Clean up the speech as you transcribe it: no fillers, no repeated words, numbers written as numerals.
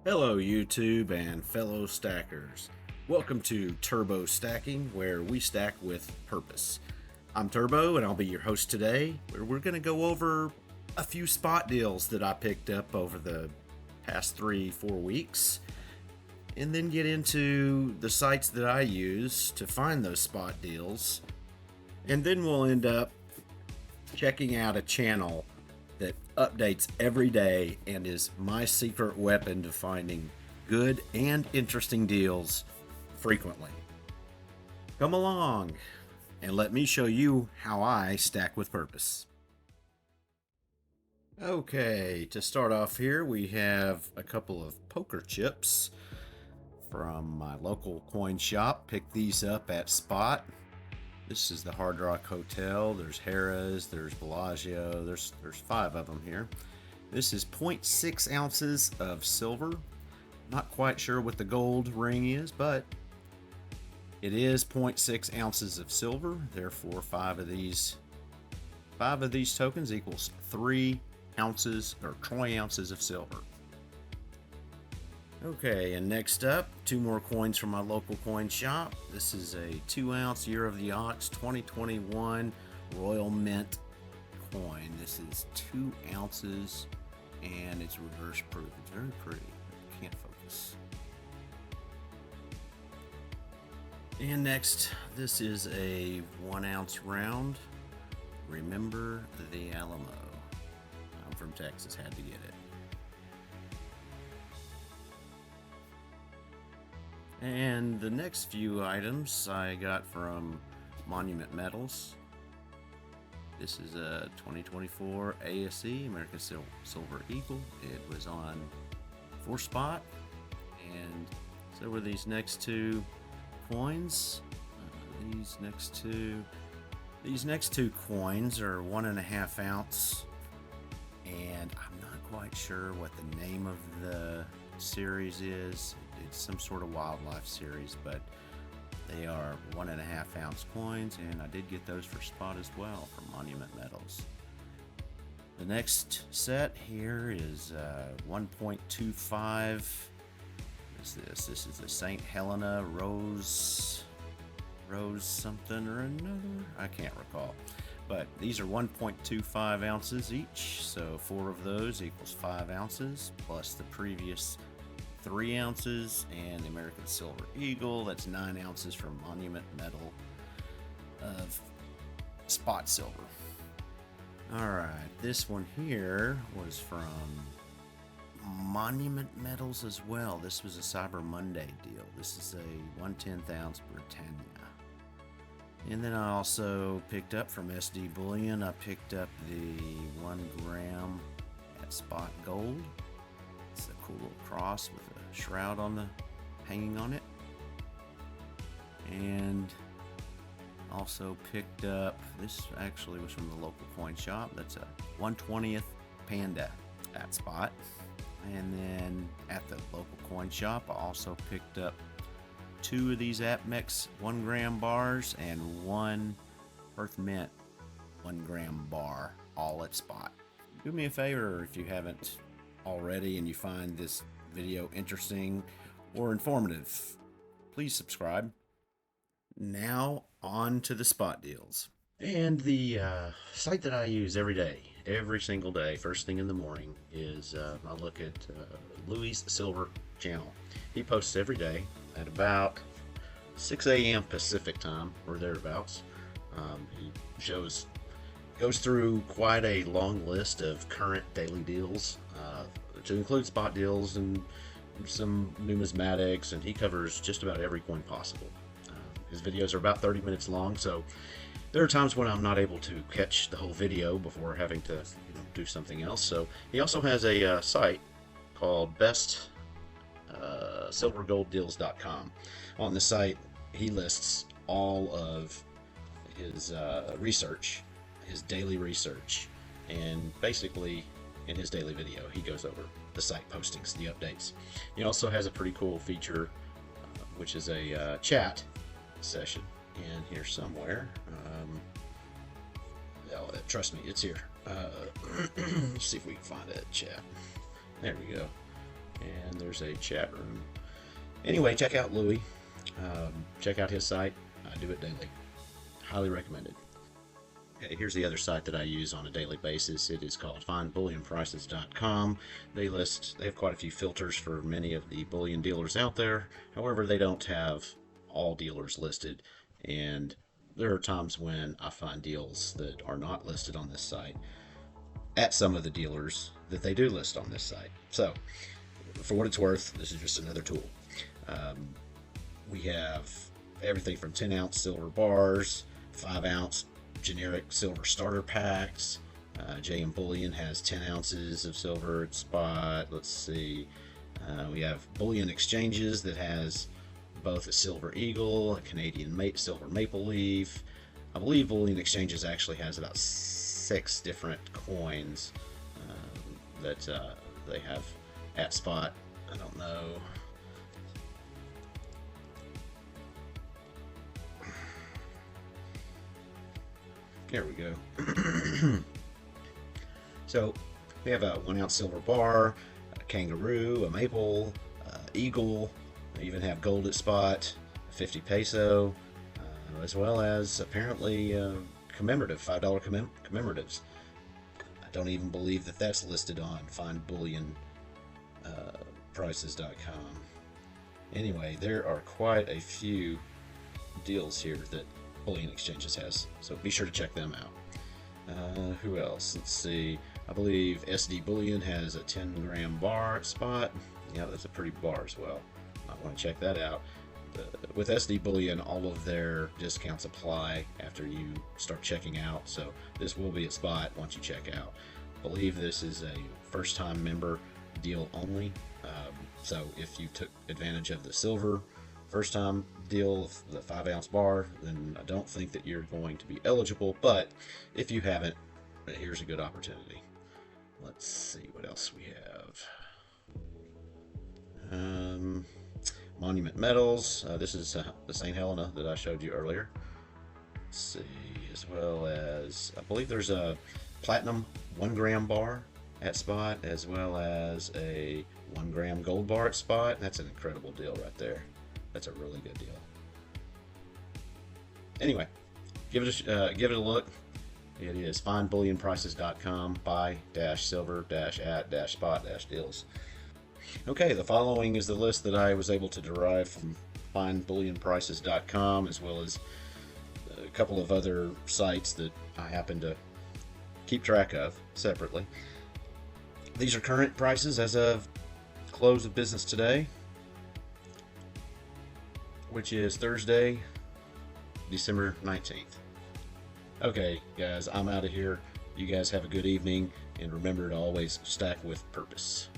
Hello YouTube and fellow stackers. Welcome to Turbo Stacking, where we stack with purpose. I'm Turbo and I'll be your host today, where we're going to go over a few spot deals that I picked up over the past 3-4 weeks, and then get into the sites that I use to find those spot deals, and then we'll end up checking out a channel that updates every day and is my secret weapon to finding good and interesting deals frequently. Come along and let me show you how I stack with purpose. Okay, to start off here, we have a couple of poker chips from my local coin shop. Picked these up at Spot. This is the Hard Rock Hotel. There's Harrah's, there's Bellagio, there's 5 of them here. This is 0.6 ounces of silver. Not quite sure what the gold ring is, but it is 0.6 ounces of silver. Therefore, 5 of these tokens equals 3 ounces or 20 ounces of silver. Okay, and next up, 2 more coins from my local coin shop. This is a 2-ounce Year of the Ox 2021 Royal Mint coin. This is 2 ounces and it's reverse proof. It's very pretty. Can't focus. And next, this is a 1-ounce round. Remember the Alamo. I'm from Texas, had to get it. And the next few items I got from Monument Metals. This is a 2024 ASE, American Silver Eagle. It was on 4 spot. And so were these next 2 coins. These next two coins are 1.5 ounce. And I'm not quite sure what the name of the series is. It's some sort of wildlife series, but they are 1.5 ounce coins, and I did get those for spot as well from Monument Metals. The next set here is 1.25. What is this? This is the St. Helena Rose something or another. I can't recall. But these are 1.25 ounces each, so 4 of those equals 5 ounces, plus the previous 3 ounces, and the American Silver Eagle, that's 9 ounces from Monument Metal of spot silver. Alright, this one here was from Monument Metals as well. This was a Cyber Monday deal. This is a 1/10 ounce Britannia. And then I also picked up from FindBullion, I picked up the 1 gram at spot gold. It's a cool little cross with a shroud on the hanging on it. And also picked up, this actually was from the local coin shop. That's a 1/20th Panda at spot. And then at the local coin shop, I also picked up 2 of these APMEX 1 gram bars and 1 Earth Mint 1 gram bar, all at spot. Do me a favor if you haven't already and you find this video interesting or informative, please subscribe. Now on to the spot deals. And the site that I use every day, every single day, first thing in the morning, is I look at Louis' Silver channel. He posts every day at about 6 a.m. Pacific time or thereabouts. He goes through quite a long list of current daily deals, to include spot deals and some numismatics, and he covers just about every coin possible. His videos are about 30 minutes long, so there are times when I'm not able to catch the whole video before having to do something else. So he also has a site called bestsilvergolddeals.com. On the site, he lists all of his research, his daily research, and basically in his daily video he goes over the site postings, the updates. He also has a pretty cool feature, which is a chat session in here somewhere. Trust me, it's here. Let's see if we can find that chat. There we go. And there's a chat room. Anyway, check out Louis. Check out his site. I do it daily. Highly recommended. Okay, here's the other site that I use on a daily basis. It is called FindBullionPrices.com. They have quite a few filters for many of the bullion dealers out there. However, they don't have all dealers listed, and there are times when I find deals that are not listed on this site at some of the dealers that they do list on this site. So, for what it's worth, this is just another tool. We have everything from 10-ounce silver bars, 5-ounce generic silver starter packs. JM Bullion has 10 ounces of silver at spot. Let's see. We have Bullion Exchanges that has both a Silver Eagle, a Canadian Silver Maple Leaf. I believe Bullion Exchanges actually has about 6 different coins that they have at spot. I don't know. There we go. So we have a 1-ounce silver bar, a kangaroo, a maple, eagle. We even have gold at spot, 50 peso, as well as apparently commemorative, $5 commemoratives. I don't even believe that that's listed on FindBullionPrices.com. Anyway, there are quite a few deals here that Bullion Exchanges has, so be sure to check them out. Who else? Let's see. I believe SD Bullion has a 10-gram bar at spot. Yeah, that's a pretty bar as well. Might want to check that out. With SD Bullion, all of their discounts apply after you start checking out, so this will be at spot once you check out. I believe this is a first-time member deal only, so if you took advantage of the silver first-time deal, the 5-ounce bar, then I don't think that you're going to be eligible, but if you haven't, here's a good opportunity. Let's see what else we have. Monument Metals. This is the St. Helena that I showed you earlier. Let's see, as well as I believe there's a platinum 1-gram bar at spot, as well as a 1-gram gold bar at spot. That's an incredible deal right there. That's a really good deal. Anyway, give it a look. It is FindBullionPrices.com, buy-silver-at-spot-deals. Okay, the following is the list that I was able to derive from FindBullionPrices.com, as well as a couple of other sites that I happen to keep track of separately. These are current prices as of close of business today, which is Thursday, December 19th. Okay, guys, I'm out of here. You guys have a good evening, and remember to always stack with purpose.